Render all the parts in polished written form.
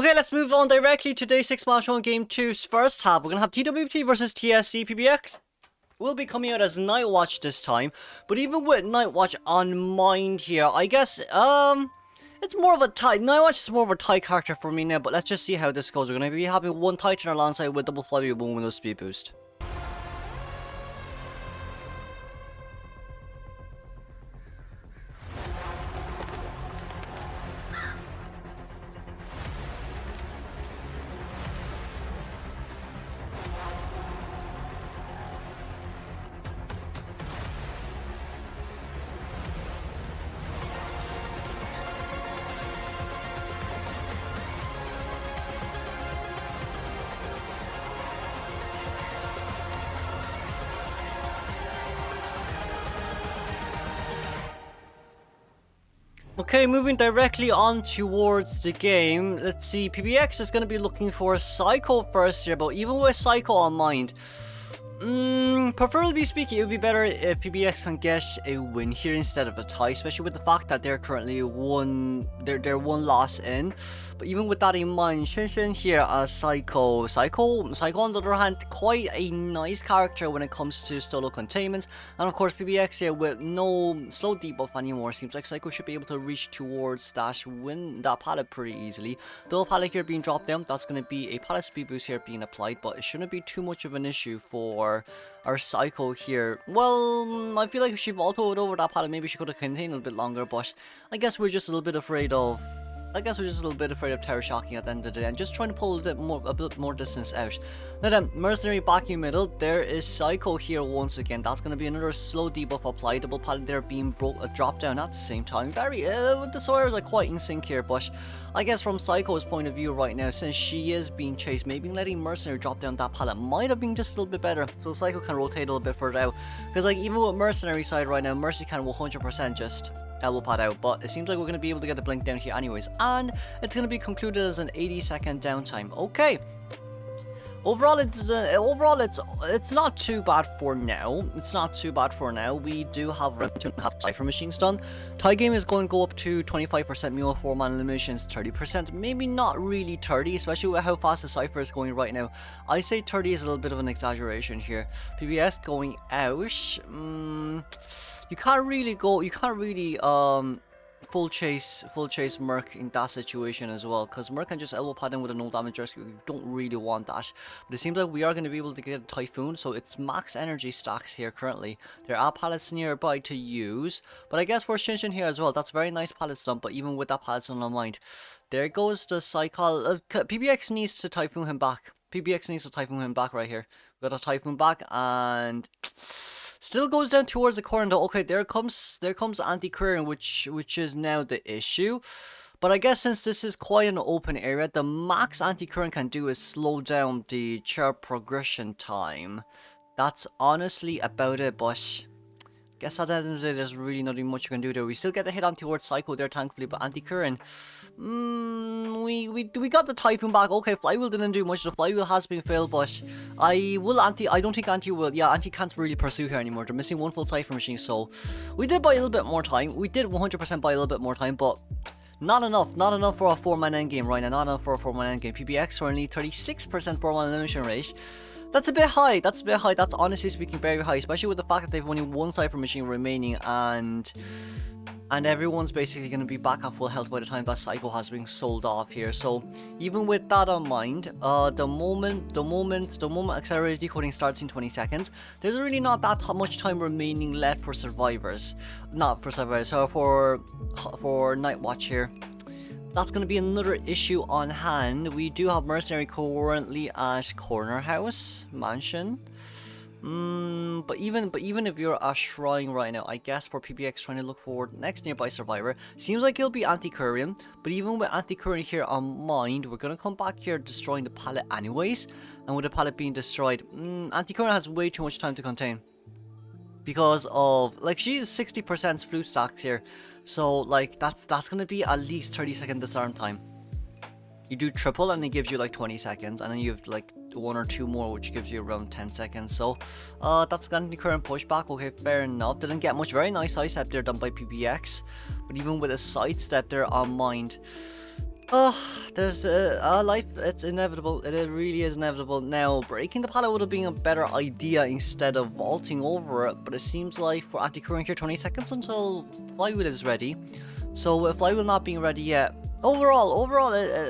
Okay, let's move on directly to Day 6 milestone Game 2's first half. We're gonna have TWT versus TSC PBX. Will be coming out as Night Watch this time, but even with Night Watch on mind here, I guess, it's more of a tight, Night Watch is more of a tight character for me now, but let's just see how this goes. We're gonna be having one Titan alongside with double flywheel boom with no speed boost. Okay, moving directly on towards the game. Let's see, PBX is going to be looking for Psycho first here, but even with Psycho on mind, preferably speaking, it would be better if PBX can get a win here instead of a tie, especially with the fact that they're currently they're one loss in. But even with that in mind, Shin here as Psycho on the other hand, quite a nice character when it comes to solo containment. And of course PBX here with no slow debuff anymore, seems like Psycho should be able to reach towards that pallet pretty easily. The pallet here being dropped down, that's going to be a pallet speed boost here being applied, but it shouldn't be too much of an issue for our Psycho here. Well, I feel like if she vaulted over that pallet, maybe she could have contained a little bit longer, but I guess we're just a little bit afraid of Terror Shocking at the end of the day and just trying to pull a bit more distance out. Now then, Mercenary back in middle, there is Psycho here once again. That's going to be another slow debuff applied, double pallet there being dropped down at the same time. The Sawyers are quite in sync here, but I guess from Psycho's point of view right now, since she is being chased, maybe letting Mercenary drop down that pallet might have been just a little bit better, so Psycho can rotate a little bit further out. Because like even with Mercenary side right now, Mercy can 100% just elbow pad out, but it seems like we're going to be able to get the blink down here anyways, and it's going to be concluded as an 80-second downtime. Okay. Overall, it's not too bad for now. It's not too bad for now. We do have around 2.5 Cypher machines done. TWT Game is going to go up to 25% Mule 4-man eliminations, 30%. Maybe not really 30, especially with how fast the Cypher is going right now. I say 30 is a little bit of an exaggeration here. PBS going out. You can't really full chase Merc in that situation as well, because Merc can just elbow pad in with a no damage rescue. You don't really want that, but it seems like we are going to be able to get a Typhoon, so it's max energy stacks here currently. There are pallets nearby to use, but I guess for Shin here as well, that's very nice pallet stump. But even with that pallet stump on mind, there goes the Cycle. PBX needs to Typhoon him back. PBX needs to Typhoon him back right here. We got a Typhoon back, and still goes down towards the corner though. Okay, there comes anti-current, which is now the issue. But I guess since this is quite an open area, the max anti-current can do is slow down the chirp progression time. That's honestly about it, but guess at the end of the day, there's really nothing much you can do there. We still get the hit on towards Psycho there, thankfully, but anti-current, we got the Typhoon back. Okay, Flywheel didn't do much. The Flywheel has been failed, but I don't think Anti will. Yeah, Anti can't really pursue here anymore. They're missing one full Cypher machine, so we did buy a little bit more time. We did 100% buy a little bit more time, but not enough for a 4-man endgame right now. Not enough for a 4-man endgame. PBX currently 36% 4-man elimination rate. That's a bit high. That's honestly speaking very high, especially with the fact that they've only one Cypher machine remaining, and everyone's basically going to be back at full health by the time that Psycho has been sold off here. So even with that on mind, the moment accelerated decoding starts in 20 seconds, there's really not that much time remaining left for survivors. Not for survivors, so for Night Watch here. That's going to be another issue on hand. We do have Mercenary currently at Corner House Mansion. But even if you're a Shrine right now, I guess for PBX trying to look for the next nearby survivor, seems like it'll be Anti-Current. But even with Anti-Current here on mind, we're going to come back here destroying the pallet anyways. And with the pallet being destroyed, Anti-Current has way too much time to contain. Because of, like, she's 60% flute stacks here. So, like, that's gonna be at least 30-second disarm time. You do triple and it gives you like 20 seconds, and then you have like one or two more, which gives you around 10 seconds. So that's gonna be current pushback. Okay, fair enough. Didn't get much. Very nice sidestep there done by PBX, but even with a sidestep there on mind, Oh, there's life. It's inevitable. It really is inevitable. Now, breaking the pallet would have been a better idea instead of vaulting over it. But it seems like we're anti-current here 20 seconds until flywheel is ready. So with flywheel not being ready yet, overall,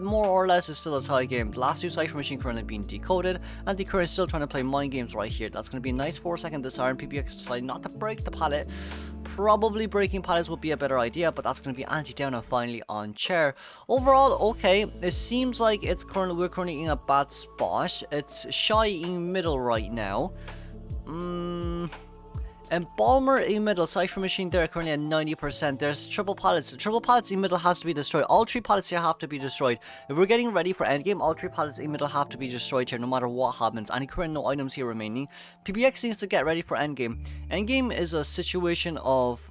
more or less is still a tie game. The last two cipher machine currently being decoded, and the current still trying to play mind games right here. That's going to be a nice 4-second disarm. PBX decided not to break the pallet. Probably breaking pallets would be a better idea, but that's going to be anti-down and finally on chair. Overall, okay, it seems like we're currently in a bad spot. It's shy in middle right now. Embalmer in middle, cipher machine there currently at 90%. There's triple pallets. Triple pallets in middle has to be destroyed. All 3 pallets here have to be destroyed. If we're getting ready for endgame, all 3 pallets in middle have to be destroyed here no matter what happens. Any current no items here remaining. PBX needs to get ready for endgame. Endgame is a situation of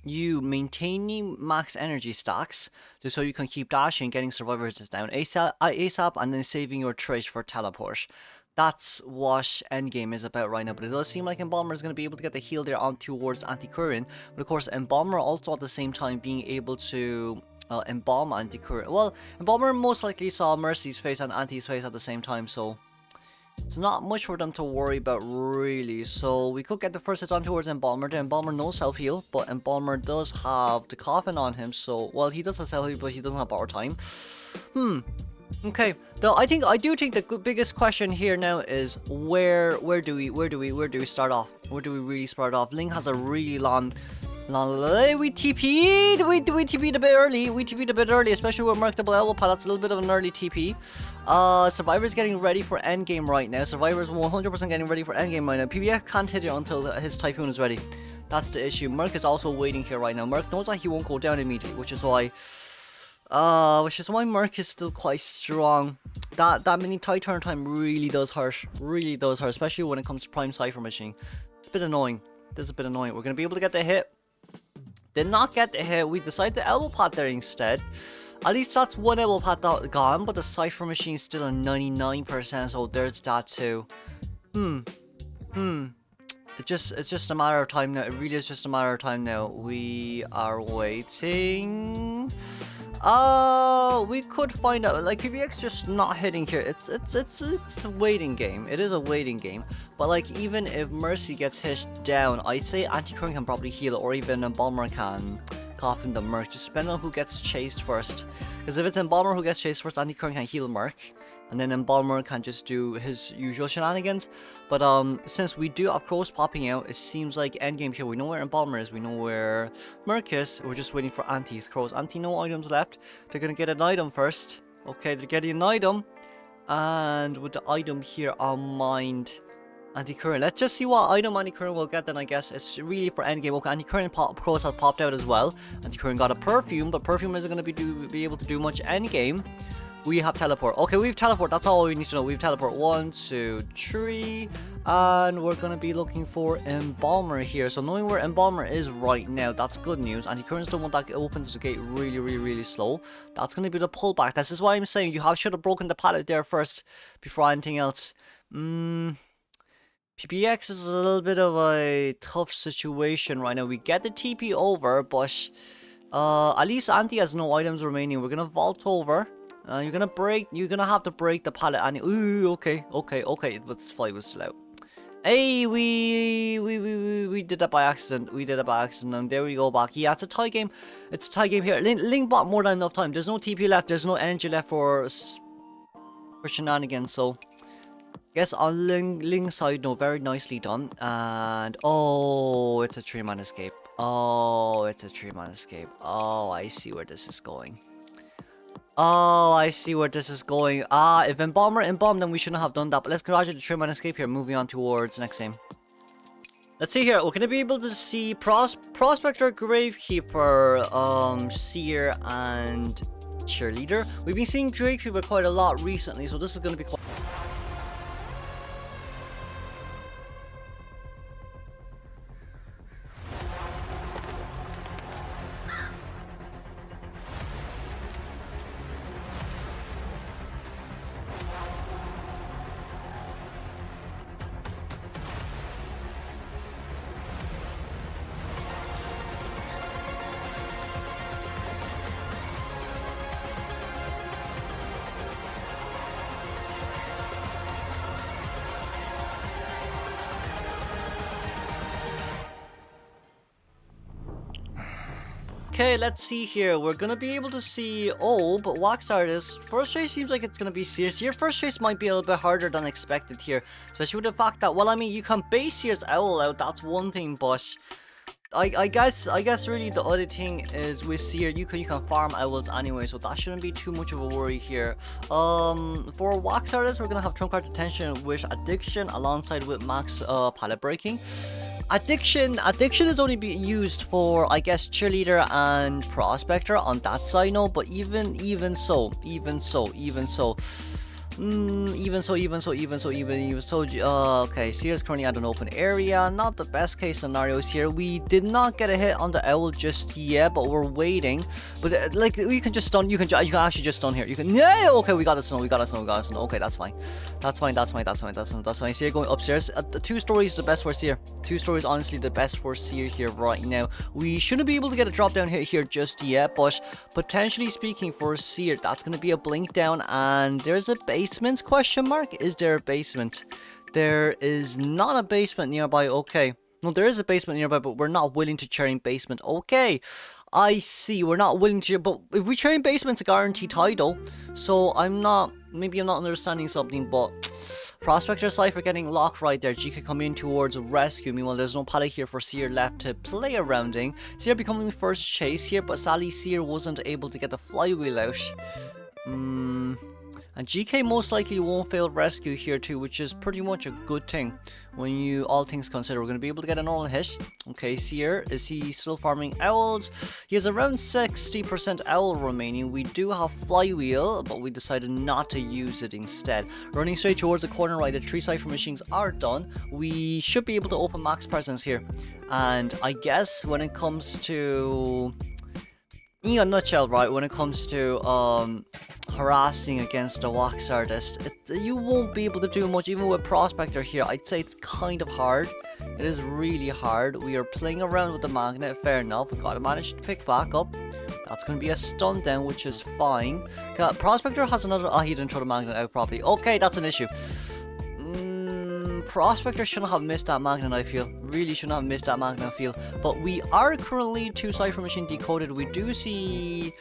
you maintaining max energy stacks just so you can keep dashing, getting survivors down ASAP, and then saving your trash for teleport. That's what endgame is about right now, but it does seem like Embalmer is going to be able to get the heal there on towards anti-current. But of course, Embalmer also at the same time being able to embalm anti-current. Well, Embalmer most likely saw Mercy's face and Anti's face at the same time, so it's not much for them to worry about really. So we could get the first hits on towards Embalmer. The Embalmer no self-heal, but Embalmer does have the coffin on him, so well he does have self-heal, but he doesn't have power time. Okay, though I do think the biggest question here now is where do we start off? Where do we really start off? Ling has a really long we TP'd a bit early. We TP'd a bit early, especially with Merc double elbow pad. That's a little bit of an early TP. Survivor's getting ready for endgame right now. Survivor's 100% getting ready for endgame right now. PBX can't hit it until his Typhoon is ready. That's the issue. Merc is also waiting here right now. Merc knows that he won't go down immediately, which is why Merc is still quite strong. That mini tie turn time really does hurt. Really does hurt, especially when it comes to Prime Cipher Machine. It's a bit annoying. This is a bit annoying. We're going to be able to get the hit. Did not get the hit. We decided to elbow pad there instead. At least that's one elbow pad gone, but the Cipher Machine is still at 99%, so there's that too. It's just a matter of time now. It really is just a matter of time now. We are waiting. We could find out. Like PBX just not hitting here. It's a waiting game. It is a waiting game. But like even if Mercy gets hit down, I'd say Anti-Current can probably heal it, or even Embalmer can coffin the Merc. Just depending on who gets chased first. Because if it's Embalmer who gets chased first, Anti-Current can heal Merc. And then Embalmer can just do his usual shenanigans. But since we do have crows popping out, it seems like endgame here. We know where Embalmer is, we know where Merc is. We're just waiting for Anti's crows. Anti no items left. They're gonna get an item first. Okay, they're getting an item. And with the item here on mind, Anti-Current. Let's just see what item Anti-Current will get then, I guess. It's really for endgame. Okay, Anti-Current crows have popped out as well. Anti-Current got a perfume, but perfume isn't gonna be able to do much endgame. We have teleport. Okay, we have teleport. That's all we need to know. We have teleport. 1, 2, 3. And we're going to be looking for Embalmer here. So knowing where Embalmer is right now, that's good news. Anti-Current's the one that opens the gate really slow. That's going to be the pullback. This is why I'm saying you should have broken the pallet there first before anything else. PBX is a little bit of a tough situation right now. We get the TP over, but at least Anti has no items remaining. We're going to vault over. You're gonna have to break the pallet and ooh, okay, but fly was still out. Hey, we did that by accident. And there we go back. Yeah, it's a tie game. It's a tie game here. Ling bought more than enough time. There's no TP left. There's no energy left for shenanigans. So, I guess on Ling's side, no, very nicely done. And oh, it's a 3-man escape. Oh, it's a 3-man escape. Oh, I see where this is going. If Embalmer embalmed, then we shouldn't have done that. But let's congratulate the 3-man escape here. Moving on towards next game. Let's see here. We're going to be able to see Prospector, Gravekeeper, Seer, and Cheerleader. We've been seeing Gravekeeper quite a lot recently, so this is going to be quite... Okay, let's see here. We're gonna be able to see. Oh, but Wax Artist. First choice seems like it's gonna be Seer. Seer first choice might be a little bit harder than expected here. Especially with the fact that, well, I mean, you can base Seer's Owl out, that's one thing, but I guess really the other thing is with Seer, you can farm owls anyway, so that shouldn't be too much of a worry here. For Wax Artist, we're gonna have Trump Card Detention with Addiction alongside with Max Palette Breaking. Addiction is only being used for, I guess, Cheerleader and Prospector on that side, no, but even so, okay, Seer's currently at an open area. Not the best case scenarios here. We did not get a hit on the owl just yet, but we're waiting. But like, you can just stun. You can actually just stun here. You can. Yeah. Okay, we got a stun. Okay, that's fine. That's fine. Seer going upstairs. The 2 stories the best for Seer. 2 stories honestly the best for Seer here right now. We shouldn't be able to get a drop down hit here just yet, but potentially speaking for Seer, that's gonna be a blink down, and there's a basement question mark. Is there a basement? There is not a basement nearby. Okay, no, there is a basement nearby, but we're not willing to chain basement. Okay, I see. We're not willing to, but if we chain basement's a guaranteed title, so maybe I'm not understanding something, but Prospector Cypher getting locked right there. GK coming in towards rescue. Meanwhile, there's no pallet here for Seer left to play around in. Seer becoming first chase here, but sadly Seer wasn't able to get the flywheel out. And GK most likely won't fail rescue here too, which is pretty much a good thing when you all things consider. We're going to be able to get a normal hit. Okay, Seer, is he still farming owls? He has around 60% owl remaining. We do have flywheel, but we decided not to use it instead. Running straight towards the corner right, the 3 cipher machines are done. We should be able to open max presence here. And I guess when it comes to, in a nutshell, right, when it comes to harassing against the Wax Artist, you won't be able to do much. Even with Prospector here, I'd say it's kind of hard. It is really hard. We are playing around with the magnet, fair enough. We gotta manage to pick back up. That's gonna be a stun down, which is fine. Prospector has another. He didn't throw the magnet out properly. Okay, that's an issue. Prospector shouldn't have missed that magnet, I feel. Really shouldn't have missed that magnet, I feel. But we are currently 2 cipher machine decoded. We do see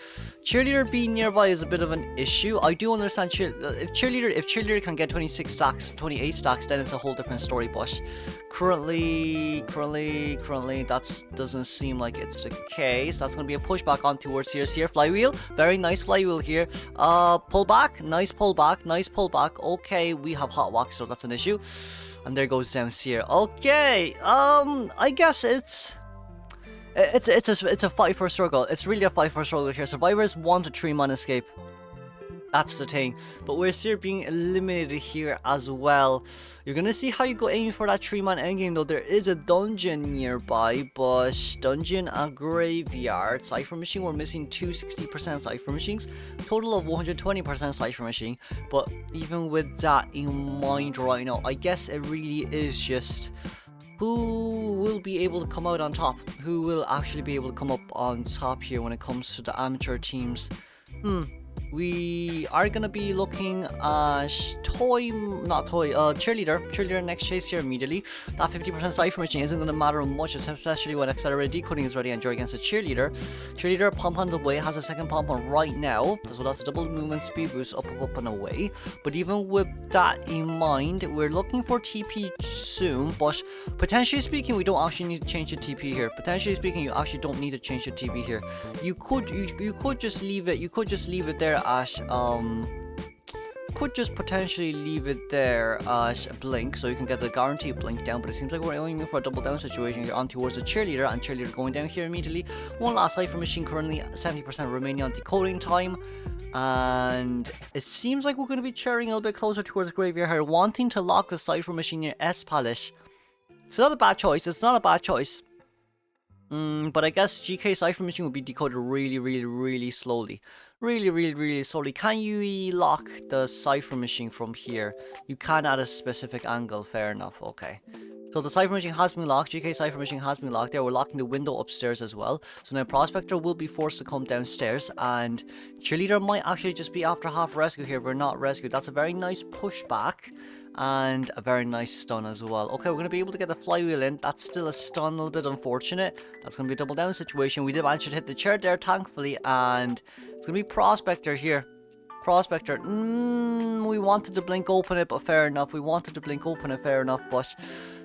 Cheerleader being nearby is a bit of an issue. I do understand if Cheerleader can get 26 stacks, 28 stacks, then it's a whole different story. But currently, that doesn't seem like it's the case. That's gonna be a pushback on towards Seer. Flywheel, very nice flywheel here. Pull back, nice pullback. Okay, we have hot wax, so that's an issue. And there goes down Seer. Okay, I guess it's a fight for struggle. It's really a fight for struggle here. Survivors want a 3-man escape. That's the thing. But we're Seer being eliminated here as well. You're gonna see how you go aiming for that 3-man endgame though. There is a dungeon nearby, but dungeon, a graveyard. Cipher machine, we're missing 260% cipher machines. Total of 120% cipher machine. But even with that in mind right now, I guess it really is just who will be able to come out on top? Who will actually be able to come up on top here when it comes to the amateur teams? We are gonna be looking at Cheerleader next chase here immediately. That 50% cipher machine isn't gonna matter much, especially when accelerated decoding is ready and you're against a Cheerleader. Cheerleader pump on the way, has a second pump on right now, so that's double movement speed boost up and away. But even with that in mind, we're looking for TP soon, but potentially speaking, we don't actually need to change the TP here. Potentially speaking, you actually don't need to change the TP here. You could just leave it there as could just potentially leave it there as a blink, so you can get the guaranteed blink down. But it seems like we're aiming for a double down situation here on towards the Cheerleader, and Cheerleader going down here immediately. One last cipher machine, currently 70% remaining on decoding time, and it seems like we're going to be cheering a little bit closer towards the graveyard here, wanting to lock the cipher machine near S Palace. It's not a bad choice. But I guess GK cipher machine will be decoded really slowly. Really slowly. Can you lock the cipher machine from here? You can at a specific angle, fair enough, okay. So So the Cypher Machine has been locked. GK Cypher Machine has been locked there. We're locking the window upstairs as well. So now Prospector will be forced to come downstairs. And Cheerleader might actually just be after half rescue here. We're not rescued. That's a very nice pushback. And a very nice stun as well. Okay, we're going to be able to get the flywheel in. That's still a stun, a little bit unfortunate. That's going to be a double down situation. We did manage to hit the chair there, thankfully. And it's going to be Prospector here. Prospector. We wanted to blink open it, but fair enough. We wanted to blink open it, fair enough. But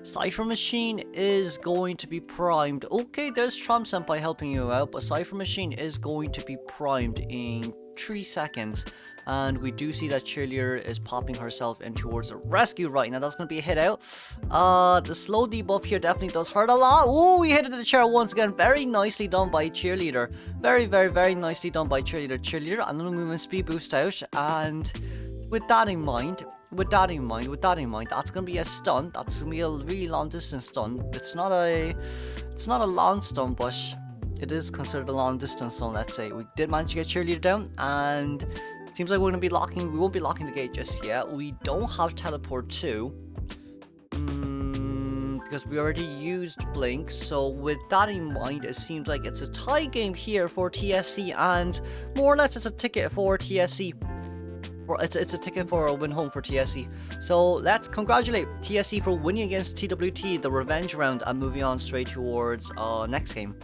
Cypher Machine is going to be primed. Okay, there's Trump Senpai helping you out, but Cypher Machine is going to be primed in 3 seconds. And we do see that Cheerleader is popping herself in towards a rescue right now. That's going to be a hit out. The slow debuff here definitely does hurt a lot. Oh, we hit it to the chair once again. Very nicely done by Cheerleader. Very, very, very nicely done by Cheerleader. Cheerleader, another movement speed boost out. And with that in mind, that's going to be a stun. That's going to be a really long distance stun. It's not a long stun, but it is considered a long distance stun, let's say. We did manage to get Cheerleader down, and seems like we won't be locking the gate just yet. We don't have teleport too. Because we already used blink. So with that in mind, it seems like it's a tie game here for TSC, and more or less it's a ticket for TSC. It's a ticket for a win home for TSC. So let's congratulate TSC for winning against TWT the revenge round and moving on straight towards next game.